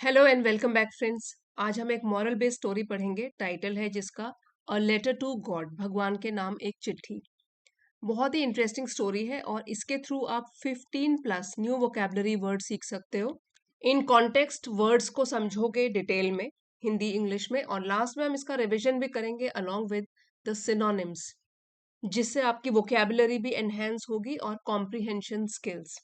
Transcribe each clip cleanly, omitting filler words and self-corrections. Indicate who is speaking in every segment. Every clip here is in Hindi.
Speaker 1: Hello and welcome back friends. आज हम एक मॉरल बेस्ड स्टोरी पढ़ेंगे। टाइटल है जिसका अ लेटर टू गॉड, भगवान के नाम एक चिट्ठी। बहुत ही इंटरेस्टिंग स्टोरी है और इसके थ्रू आप 15 प्लस न्यू वोकेबलरी वर्ड सीख सकते हो। इन कॉन्टेक्स्ट वर्ड्स को समझोगे डिटेल में, हिंदी इंग्लिश में, और लास्ट में हम इसका रिवीजन भी करेंगे अलोंग विद द सिनोनिम्स, जिससे आपकी वोकेबलरी भी एनहेंस होगी और कॉम्प्रिहेंशन स्किल्स।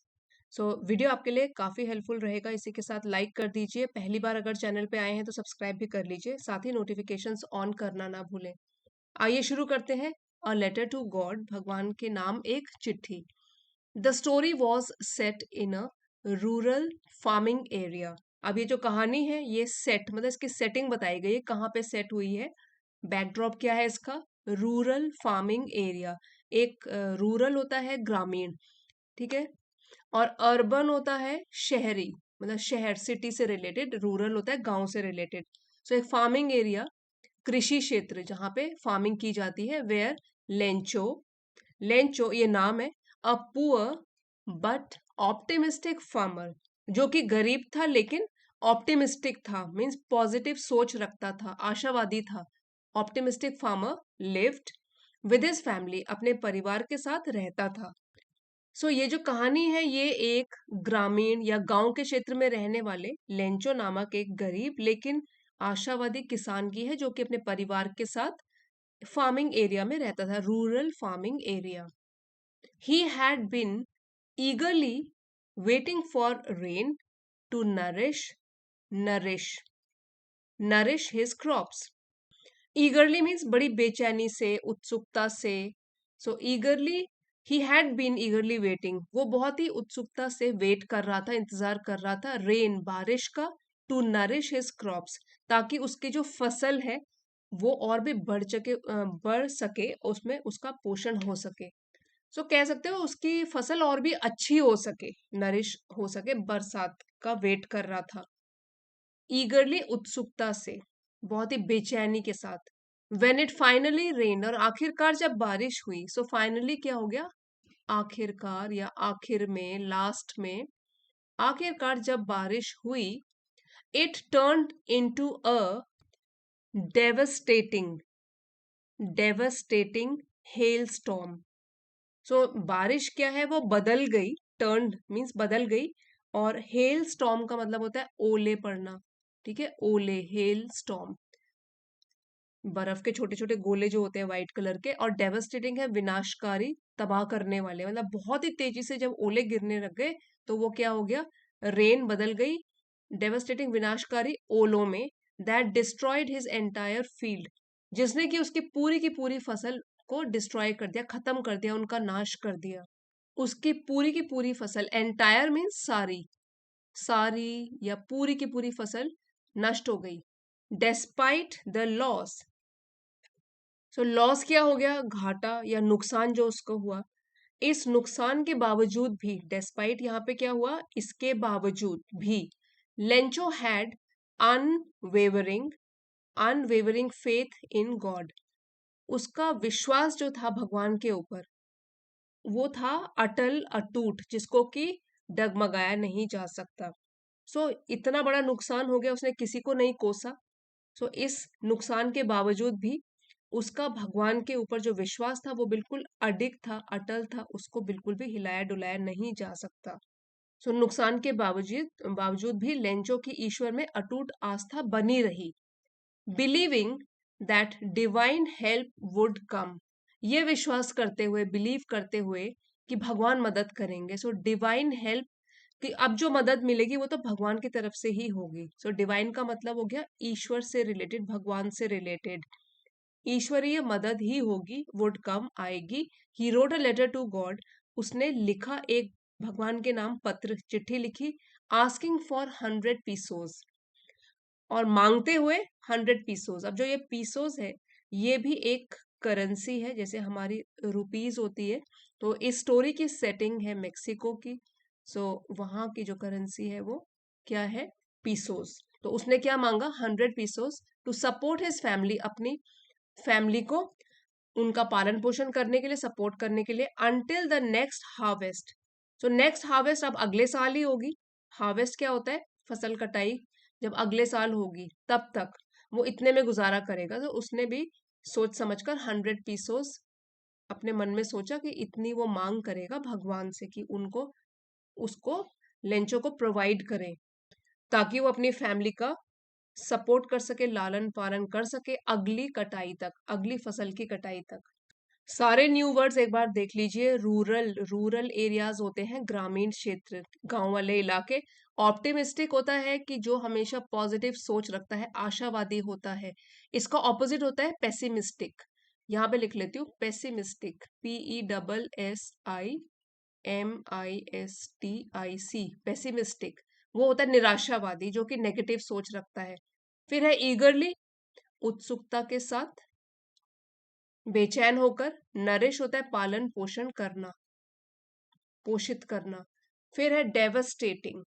Speaker 1: सो वीडियो आपके लिए काफ़ी हेल्पफुल रहेगा। इसी के साथ लाइक कर दीजिए, पहली बार अगर चैनल पे आए हैं तो सब्सक्राइब भी कर लीजिए, साथ ही नोटिफिकेशंस ऑन करना ना भूलें। आइए शुरू करते हैं। अ लेटर टू गॉड, भगवान के नाम एक चिट्ठी। The story was set in a rural farming area. अब ये जो कहानी है ये सेट मतलब इसकी सेटिंग बताई गई है, कहाँ पे सेट हुई है, बैकड्रॉप क्या है इसका। रूरल फार्मिंग एरिया, एक रूरल होता है ग्रामीण, ठीक है, और अर्बन होता है शहरी, मतलब शहर सिटी से रिलेटेड, रूरल होता है गांव से रिलेटेड। सो एक फार्मिंग एरिया, कृषि क्षेत्र जहाँ पे फार्मिंग की जाती है, वेयर लेंचो, लेंचो ये नाम है, a poor but optimistic farmer, जो कि गरीब था लेकिन ऑप्टिमिस्टिक था, मीन्स पॉजिटिव सोच रखता था, आशावादी था। Optimistic farmer lived with his family, अपने परिवार के साथ रहता था। ये जो कहानी है ये एक ग्रामीण या गांव के क्षेत्र में रहने वाले लेंचो नामक एक गरीब लेकिन आशावादी किसान की है, जो कि अपने परिवार के साथ फार्मिंग एरिया में रहता था, rural farming area. He had been eagerly waiting for rain to nourish nourish his crops. Eagerly means बड़ी बेचैनी से, उत्सुकता से। Eagerly, he had been eagerly waiting, वो बहुत ही उत्सुकता से वेट कर रहा था, इंतजार कर रहा था, रेन बारिश का, टू नरिश हिज क्रॉप्स, ताकि उसकी जो फसल है वो और भी बढ़ सके, उसमें उसका पोषण हो सके। कह सकते हो उसकी फसल और भी अच्छी हो सके, नरिश हो सके, बरसात का वेट कर रहा था। ईगरली उत्सुकता से, बहुत ही बेचैनी के साथ। वेन इट फाइनली रेन, और आखिरकार जब बारिश हुई, फाइनली क्या हो गया, आखिरकार या आखिर में, लास्ट में, आखिरकार जब बारिश हुई, it turn into a devastating devastating hello storm. बारिश क्या है, वो बदल गई, टर्न मीन्स बदल गई, और हेल स्टॉर्म का मतलब होता है ओले पड़ना, ठीक है, ओले, हेल स्टॉर्म, बर्फ के छोटे छोटे गोले जो होते हैं व्हाइट कलर के, और डेवस्टेटिंग है विनाशकारी, तबाह करने वाले, मतलब बहुत ही तेजी से जब ओले गिरने लग गए तो वो क्या हो गया, रेन बदल गई डेवस्टेटिंग विनाशकारी ओलों में, that destroyed his entire field, जिसने कि उसकी की पूरी फसल को डिस्ट्रॉय कर दिया, खत्म कर दिया, उनका नाश कर दिया। उसकी पूरी की पूरी फसल, एंटायर मीन्स सारी, सारी या पूरी की पूरी फसल नष्ट हो गई। डेस्पाइट द लॉस, लॉस क्या हो गया, घाटा या नुकसान जो उसको हुआ। इस नुकसान के बावजूद भी, डेस्पाइट यहाँ पे क्या हुआ, इसके बावजूद भी, Lencho had unwavering unwavering faith in God, उसका विश्वास जो था भगवान के ऊपर, वो था अटल अटूट, जिसको कि डगमगाया नहीं जा सकता। इतना बड़ा नुकसान हो गया, उसने किसी को नहीं कोसा। इस नुकसान के बावजूद भी उसका भगवान के ऊपर जो विश्वास था वो बिल्कुल अडिग था, अटल था, उसको बिल्कुल भी हिलाया डुलाया नहीं जा सकता। नुकसान के बावजूद बावजूद भी लेंचो की ईश्वर में अटूट आस्था बनी रही। Believing that divine help would come, ये विश्वास करते हुए, बिलीव करते हुए कि भगवान मदद करेंगे। डिवाइन हेल्प, कि अब जो मदद मिलेगी वो तो भगवान की तरफ से ही होगी। डिवाइन का मतलब हो गया ईश्वर से रिलेटेड, भगवान से रिलेटेड, ईश्वरीय मदद ही होगी, वुड कम, आएगी। He wrote a letter to God, उसने लिखा एक भगवान के नाम पत्र, चिट्ठी लिखी, आस्किंग फॉर 100 पीसोस, और मांगते हुए 100 पीसोस। अब जो ये पीसोस है ये भी एक करेंसी है, जैसे हमारी रुपीज होती है। तो इस स्टोरी की सेटिंग है मेक्सिको की। वहां की जो करेंसी है वो क्या है, पीसोस। तो उसने क्या मांगा, 100 pesos, to support his family, अपनी फैमिली को, उनका पालन पोषण करने के लिए, सपोर्ट करने के लिए, until the next harvest. Next harvest अब अगले साल ही होगी। हार्वेस्ट क्या होता है, फसल कटाई, जब अगले साल होगी तब तक वो इतने में गुजारा करेगा। तो उसने भी सोच समझकर 100 पीसोस अपने मन में सोचा कि इतनी वो मांग करेगा भगवान से कि उनको उसको लेंचो को प्रोवाइड करें, ताकि वो अपनी फैमिली का सपोर्ट कर सके, लालन पालन कर सके अगली कटाई तक, अगली फसल की कटाई तक। सारे न्यू वर्ड्स एक बार देख लीजिए। रूरल, रूरल एरियाज होते हैं ग्रामीण क्षेत्र, गांव वाले इलाके। ऑप्टिमिस्टिक होता है कि जो हमेशा पॉजिटिव सोच रखता है, आशावादी होता है। इसका ऑपोजिट होता है पेसिमिस्टिक। यहाँ पे लिख लेती हूँ, पेसिमिस्टिक, PESSIMISTIC, पेसिमिस्टिक। वो होता है निराशावादी, जो कि नेगेटिव सोच रखता है। फिर है ईगरली, उत्सुकता के साथ, बेचैन होकर। नरिश होता है पालन पोषण करना, पोषित करना। फिर है डेवस्टेटिंग,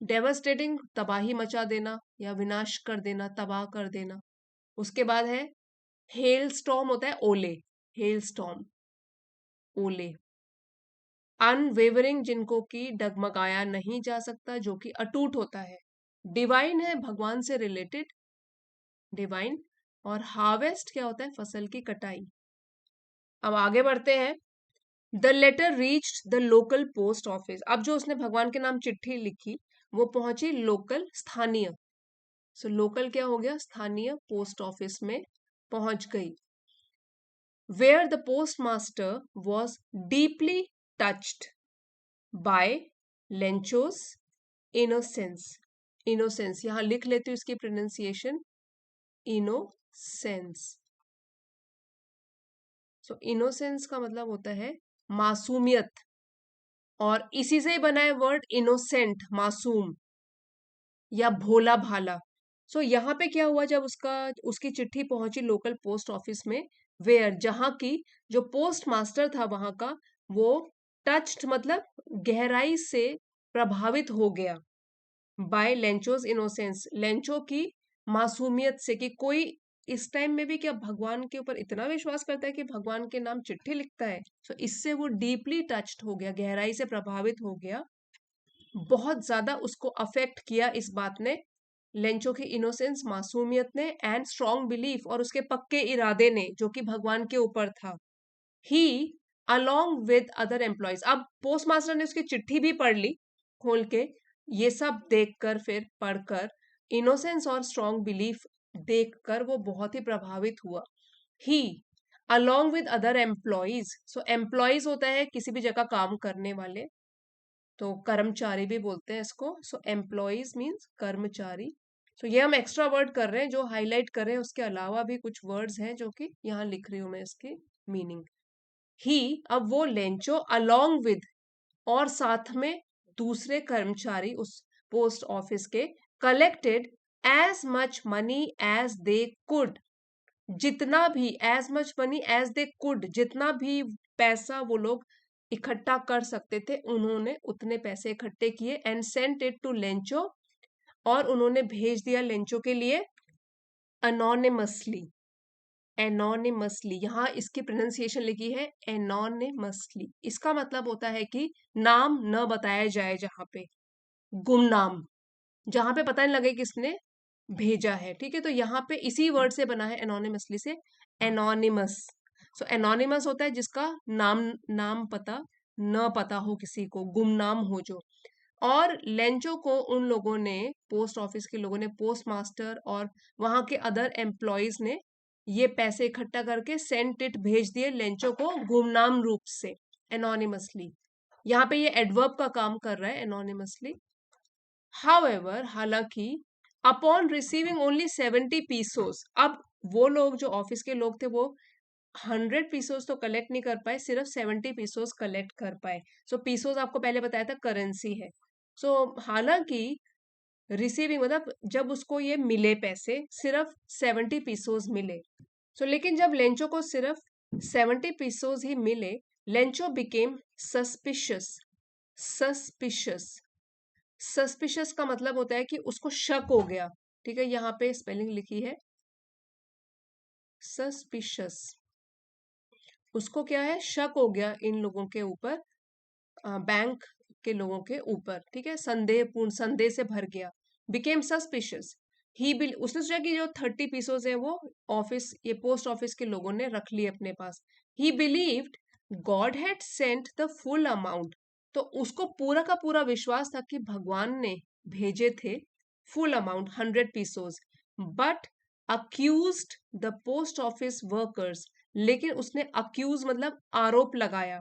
Speaker 1: डेवस्टेटिंग तबाही मचा देना या विनाश कर देना, तबाह कर देना। उसके बाद है हेल स्टॉर्म, होता है ओले, हेल स्टॉर्म, ओले। अनवेवरिंग, जिनको कि डगमगाया नहीं जा सकता, जो कि अटूट होता है। डिवाइन है भगवान से रिलेटेड, डिवाइन। और हार्वेस्ट क्या होता है, फसल की कटाई। अब आगे बढ़ते हैं। The letter reached the local post office. अब जो उसने भगवान के नाम चिट्ठी लिखी वो पहुंची लोकल, स्थानीय। सो लोकल क्या हो गया, स्थानीय पोस्ट ऑफिस में पहुंच गई। Where the postmaster was deeply touched by Lencho's innocence. Innocence यहां लिख लेती हूँ इसकी प्रोनाउंसिएशन, इनोसेंस। सो इनोसेंस का मतलब होता है मासूमियत, और इसी से ही बना है वर्ड इनोसेंट, मासूम या भोला भाला। सो यहाँ पे क्या हुआ, जब उसकी चिट्ठी पहुंची लोकल पोस्ट ऑफिस में, वेयर, जहां की जो पोस्ट मास्टर था वहां का, वो टच्ड मतलब गहराई से प्रभावित हो गया, बाय लेंचोस इनोसेंस, लेंचो की मासूमियत से, कि कोई इस टाइम में भी क्या भगवान के ऊपर इतना विश्वास करता है कि भगवान के नाम चिट्ठी लिखता है। सो इससे वो डीपली टच्ड हो गया, गहराई से प्रभावित हो गया, बहुत ज्यादा उसको अफेक्ट किया इस बात ने, लेंचो की इनोसेंस, मासूमियत ने, एंड स्ट्रॉन्ग बिलीफ, और उसके पक्के इरादे ने, जो कि भगवान के ऊपर था। ही अलोंग विद अदर एम्प्लॉयज, अब पोस्ट मास्टर ने उसकी चिट्ठी भी पढ़ ली खोल के, ये सब देखकर, फिर पढ़कर, इनोसेंस और स्ट्रॉन्ग बिलीफ देखकर वो बहुत ही प्रभावित हुआ। He along with other employees, so employees होता है किसी भी जगह काम करने वाले, तो कर्मचारी भी बोलते हैं इसको। सो एम्प्लॉयज मीन्स कर्मचारी। सो ये हम एक्स्ट्रा वर्ड कर रहे हैं, जो हाईलाइट कर रहे हैं, उसके अलावा भी कुछ वर्ड्स हैं जो कि यहाँ लिख रही हूं मैं इसकी मीनिंग। ही, अब वो लेंचो अलोंग विद, और साथ में दूसरे कर्मचारी उस पोस्ट ऑफिस के, collected as much money as they could, जितना भी, as much money as they could, जितना भी पैसा वो लोग इकट्ठा कर सकते थे, उन्होंने उतने पैसे इकट्ठे किए, and sent it to Lencho, और उन्होंने भेज दिया लेंचो के लिए, अनोनिमसली, एनोनिमसली, यहाँ इसकी प्रोनाउंसिएशन लिखी है एनोनिमसली। इसका मतलब होता है कि नाम न बताया जाए, जहां पे गुमनाम, जहां पे पता नहीं लगे किसने भेजा है, ठीक है। तो यहाँ पे इसी वर्ड से बना है एनोनिमसली से, एनोनिमस। सो एनोनिमस होता है जिसका नाम, नाम पता न पता हो, किसी को गुमनाम हो जो। और लेंचो को उन लोगों ने, पोस्ट ऑफिस के लोगों ने, पोस्ट मास्टर और वहां के अदर एम्प्लॉयज ने ये पैसे इकट्ठा करके सेंट इट, भेज दिए लेंचो को गुमनाम रूप से, एनोनिमसली। यहाँ पे ये एडवर्ब का काम कर रहा है, एनोनिमसली। हाउएवर, हालांकि, अपॉन रिसीविंग ओनली 70 पीसोस, अब वो लोग जो ऑफिस के लोग थे वो 100 पीसोस तो कलेक्ट नहीं कर पाए, सिर्फ 70 पीसोस कलेक्ट कर पाए। सो पीसोस आपको पहले बताया था करेंसी है। सो हालांकि रिसीविंग मतलब जब उसको ये मिले पैसे, सिर्फ 70 पीसोस मिले। सो लेकिन जब लेंचो को सिर्फ 70 पीसोस ही मिले, Lencho became suspicious. Suspicious, suspicious का मतलब होता है कि उसको शक हो गया, ठीक है। यहाँ पे स्पेलिंग लिखी है सस्पिशियस, उसको क्या है, शक हो गया इन लोगों के ऊपर, बैंक के लोगों के ऊपर, ठीक है, संदेहपूर्ण, संदेह से भर गया। Became suspicious. उसने सोचा कि जो 30 पीसोज है वो ये पोस्ट ऑफिस के लोगों ने रख लिए अपने पास। He believed God had sent the full amount. तो उसको पूरा का पूरा विश्वास था कि भगवान ने भेजे थे full amount 100 pesos. But accused the post office workers. लेकिन उसने अक्यूज मतलब आरोप लगाया।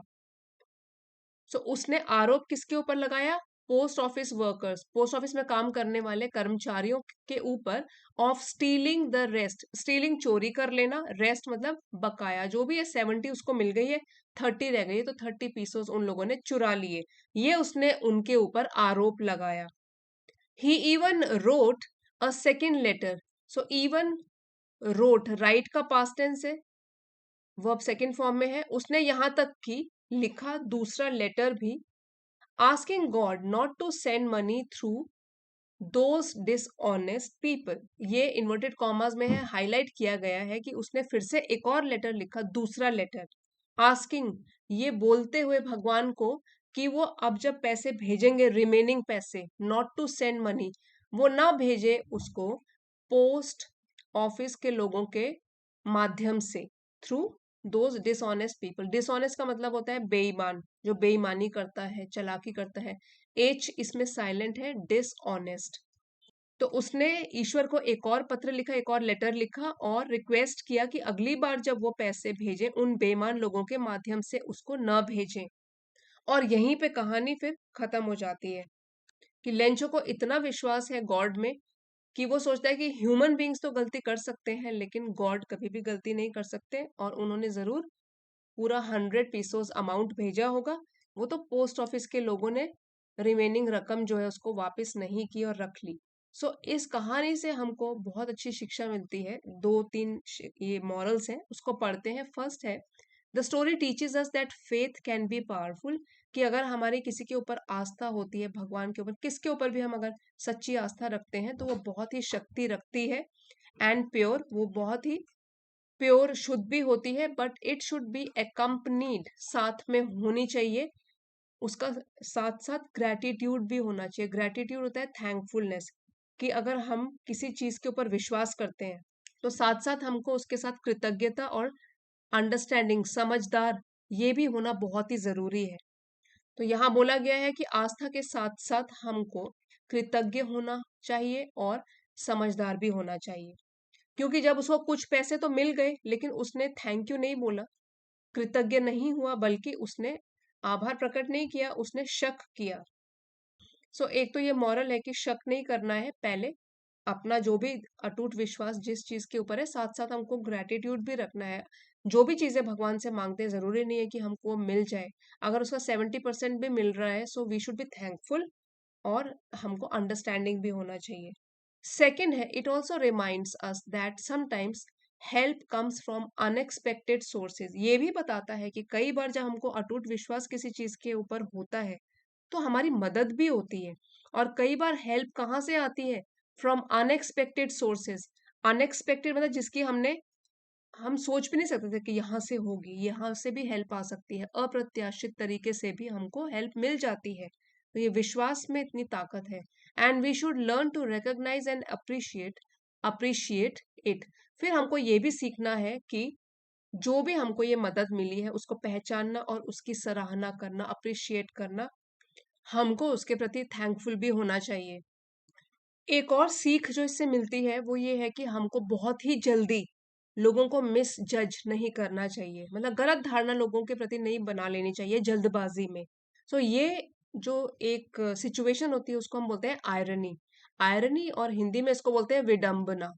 Speaker 1: सो उसने आरोप किसके ऊपर लगाया? Post office workers, post office में काम करने वाले कर्मचारियों के ऊपर, of stealing the rest. Stealing चोरी कर लेना, रेस्ट मतलब बकाया जो भी है। 70 उसको मिल गई है, 30 रह गई है, तो 30 पीसोस उन लोगों ने चुरा लिए। ये उसने उनके ऊपर आरोप लगाया। He even wrote a second letter. So even wrote, write का पास्ट टेंस है, वर्ब सेकेंड फॉर्म में है। उसने यहां तक कि लिखा दूसरा लेटर भी, asking God not to send money through those dishonest people। ये इन्वर्टेड कॉमास में है, हाईलाइट किया गया है कि उसने फिर से एक और लेटर लिखा, दूसरा लेटर, आस्किंग, ये बोलते हुए भगवान को कि वो अब जब पैसे भेजेंगे, रिमेनिंग पैसे, नॉट टू सेंड मनी, वो ना भेजे उसको पोस्ट ऑफिस के लोगों के माध्यम से, through those dishonest people. Dishonest का मतलब होता है बेईमान, जो बेईमानी करता है, चालाकी करता है। एच इसमें साइलेंट है, डिसऑनेस्ट। तो उसने ईश्वर को एक और पत्र लिखा, एक और लेटर लिखा और रिक्वेस्ट किया कि अगली बार जब वो पैसे भेजें उन बेईमान लोगों के माध्यम से उसको न भेजें। और यहीं पे कहानी फिर खत्म हो जाती है कि लेंचो को इतना विश्वास है गॉड में कि वो सोचता है कि ह्यूमन बींग्स तो गलती कर सकते हैं लेकिन गॉड कभी भी गलती नहीं कर सकते, और उन्होंने जरूर पूरा 100 पीसोस अमाउंट भेजा होगा। वो तो पोस्ट ऑफिस के लोगों ने रिमेनिंग रकम जो है उसको वापस नहीं की और रख ली। इस कहानी से हमको बहुत अच्छी शिक्षा मिलती है। दो तीन ये मॉरल्स हैं, उसको पढ़ते हैं। फर्स्ट है, the story teaches us that faith can be powerful. कि अगर हमारी किसी के ऊपर आस्था होती है, भगवान के ऊपर, किसके ऊपर भी हम अगर सच्ची आस्था रखते हैं तो वो बहुत ही शक्ति रखती है। एंड प्योर, वो बहुत ही प्योर, शुद्ध भी होती है, but it should be accompanied, साथ में होनी चाहिए उसका, साथ साथ ग्रेटिट्यूड भी होना चाहिए। ग्रेटिट्यूड होता है थैंकफुलनेस, कि अगर हम किसी चीज के ऊपर विश्वास करते हैं तो साथ साथ हमको उसके साथ कृतज्ञता और अंडरस्टैंडिंग, समझदार, ये भी होना बहुत ही जरूरी है। तो यहाँ बोला गया है कि आस्था के साथ साथ हमको कृतज्ञ होना चाहिए और समझदार भी होना चाहिए। क्योंकि जब उसको कुछ पैसे तो मिल गए लेकिन उसने थैंक यू नहीं बोला, कृतज्ञ नहीं हुआ, बल्कि उसने आभार प्रकट नहीं किया, उसने शक किया। एक तो ये मॉरल है कि शक नहीं करना है, पहले अपना जो भी अटूट विश्वास जिस चीज के ऊपर है, साथ साथ हमको ग्रेटिट्यूड भी रखना है। जो भी चीजें भगवान से मांगते हैं जरूरी नहीं है कि हमको वो मिल जाए। अगर उसका 70% भी मिल रहा है, so we should be thankful, और हमको अंडरस्टैंडिंग भी होना चाहिए। सेकेंड है, it also reminds us that sometimes help comes from unexpected sources. ये भी बताता है कि कई बार जब हमको अटूट विश्वास किसी चीज के ऊपर होता है तो हमारी मदद भी होती है। और कई बार हेल्प कहाँ से आती है? From unexpected sources. अनएक्सपेक्टेड मतलब जिसकी हम सोच भी नहीं सकते थे कि यहाँ से होगी, यहाँ से भी हेल्प आ सकती है, अप्रत्याशित तरीके से भी हमको हेल्प मिल जाती है। तो ये विश्वास में इतनी ताकत है। And we should learn to recognise and appreciate it. फिर हमको ये भी सीखना है कि जो भी हमको ये मदद मिली है उसको पहचानना और उसकी सराहना करना, अप्रिशिएट करना, हमको उसके प्रति थैंकफुल भी होना चाहिए। एक और सीख जो इससे मिलती है वो ये है कि हमको बहुत ही जल्दी लोगों को मिस जज नहीं करना चाहिए, मतलब गलत धारणा लोगों के प्रति नहीं बना लेनी चाहिए जल्दबाजी में। ये जो एक सिचुएशन होती है उसको हम बोलते हैं आयरनी। आयरनी, और हिंदी में इसको बोलते हैं विडंबना।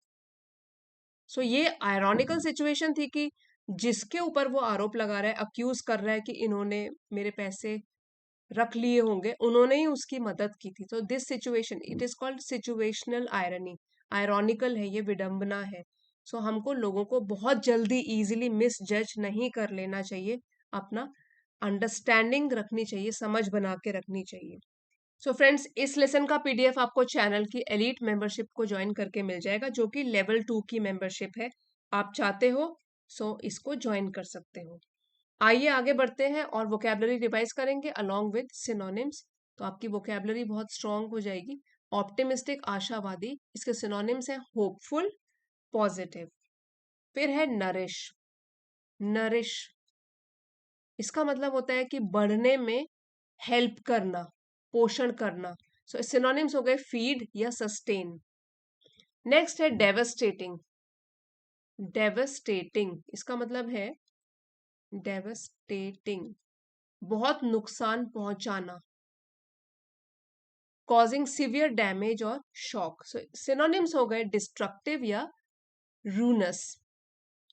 Speaker 1: ये आयरॉनिकल सिचुएशन थी कि जिसके ऊपर वो आरोप लगा रहा है, अक्यूज कर रहा है कि इन्होंने मेरे पैसे रख लिए होंगे, उन्होंने ही उसकी मदद की थी। तो this situation, it is called situational irony. Ironical है ये, विडंबना है। हमको लोगों को बहुत जल्दी इजीली मिस जज नहीं कर लेना चाहिए, अपना अंडरस्टैंडिंग रखनी चाहिए, समझ बना के रखनी चाहिए। फ्रेंड्स, इस लेसन का पीडीएफ आपको चैनल की एलीट मेंबरशिप को ज्वाइन करके मिल जाएगा, जो कि लेवल 2 की मेंबरशिप है। आप चाहते हो इसको ज्वाइन कर सकते हो। आइए आगे बढ़ते हैं और वोकैबलरी रिवाइज करेंगे अलोंग विद सिनोनिम्स। तो आपकी वोकैबलरी बहुत स्ट्रांग हो जाएगी। ऑप्टिमिस्टिक आशावादी, इसके सिनोनिम्स हैं होपफुल, पॉजिटिव। फिर है नरिश, नरिश इसका मतलब होता है कि बढ़ने में हेल्प करना, पोषण करना। सो सिनोनिम्स हो गए फीड या सस्टेन। नेक्स्ट है डेवस्टेटिंग, डेवस्टेटिंग इसका मतलब है डेवस्टेटिंग बहुत नुकसान पहुंचाना, कॉजिंग सिवियर डैमेज और शॉक। सो सिनोनिम्स हो गए डिस्ट्रक्टिव या रूनस।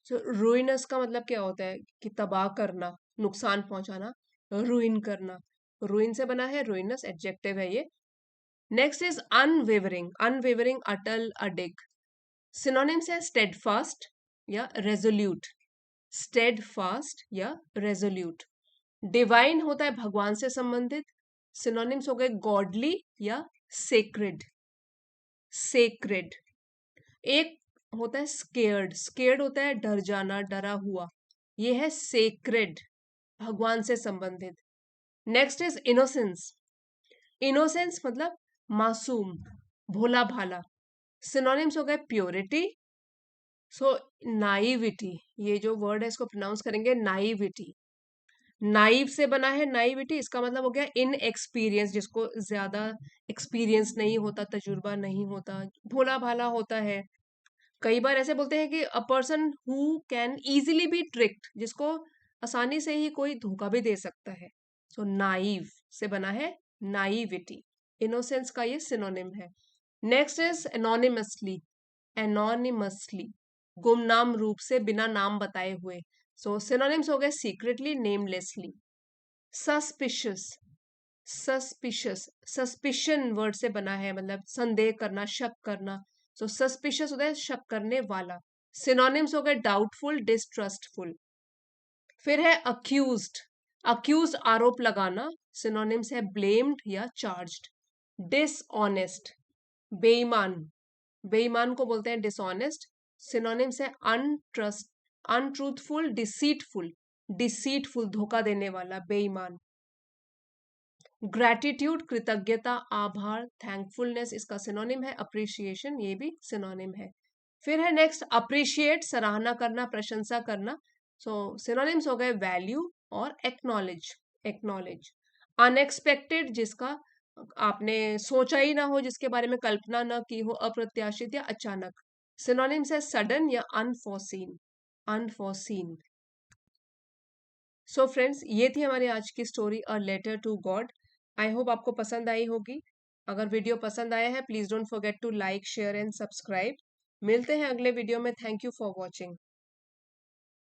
Speaker 1: सो रूइनस का मतलब क्या होता है कि तबाह करना, नुकसान पहुंचाना, रूइन करना। रूइन से बना है, रूइनस एडजेक्टिव है ये। नेक्स्ट इज अनवेवरिंग, अनवेवरिंग अटल, अडिग। सिनोनिम्स है स्टेडफास्ट या रेजोल्यूट, स्टेडफास्ट या रेजोल्यूट। डिवाइन होता है भगवान से संबंधित, सिनोनिम्स हो गए गॉडली या सेक्रेड, सेक्रेड। एक होता है स्केयर्ड, स्केयर्ड होता है डर जाना, डरा हुआ, ये है सेक्रेड, भगवान से संबंधित। नेक्स्ट इज इनोसेंस, इनोसेंस मतलब मासूम, भोला भाला। सिनोनिम्स हो गए प्योरिटी, सो नाइविटी, ये जो वर्ड है इसको प्रोनाउंस करेंगे नाइविटी। नाइव से बना है नाइविटी, इसका मतलब हो गया इन एक्सपीरियंस, जिसको ज्यादा एक्सपीरियंस नहीं होता, तजुर्बा नहीं होता, भोला भाला होता है। कई बार ऐसे बोलते हैं कि a person who can easily B tricked, जिसको आसानी से ही कोई धोखा भी दे सकता है। सो नाइव से बना है नाइविटी, इनोसेंस का ये सिनोनिम है। नेक्स्ट इज एनोनिमसली, एनोनिमसली गुमनाम रूप से, बिना नाम बताए हुए। सो सिनोनिम्स हो गए secretly, namelessly. Suspicious, suspicious suspicion word से बना है, मतलब संदेह करना, शक करना। सो सस्पिशियस होता है शक करने वाला। सिनोनिम्स हो गए डाउटफुल, डिस्ट्रस्टफुल। फिर है अक्यूज्ड, अक्यूज्ड आरोप लगाना, सिनोनिम्स है ब्लेम्ड या चार्ज्ड। डिसऑनेस्ट बेईमान, बेईमान को बोलते हैं डिसऑनेस्ट, सिनोनिम्स है अनट्रस्ट, अनट्रूथफुल, डिसीटफुल, डिसीटफुल धोखा देने वाला, बेईमान। ग्रैटिट्यूड कृतज्ञता, आभार, थैंकफुलनेस, इसका सिनोनिम है अप्रिशिएशन, ये भी सिनोनिम है। फिर है नेक्स्ट अप्रिशिएट, सराहना करना, प्रशंसा करना। सो सिनोनिम्स हो गए वैल्यू और एक्नॉलेज, एक्नॉलेज। अनएक्सपेक्टेड जिसका आपने सोचा ही ना हो, जिसके बारे में कल्पना ना की हो, अप्रत्याशित या अचानक। सिनोनिम्स है सडन या अनफोर्सीन, अनफोर्सीन। सो फ्रेंड्स, ये थी हमारी आज की story a letter to God. I hope आपको पसंद आई होगी। अगर वीडियो पसंद आया है, please don't forget to like, share and subscribe. मिलते हैं अगले वीडियो में। Thank you for watching.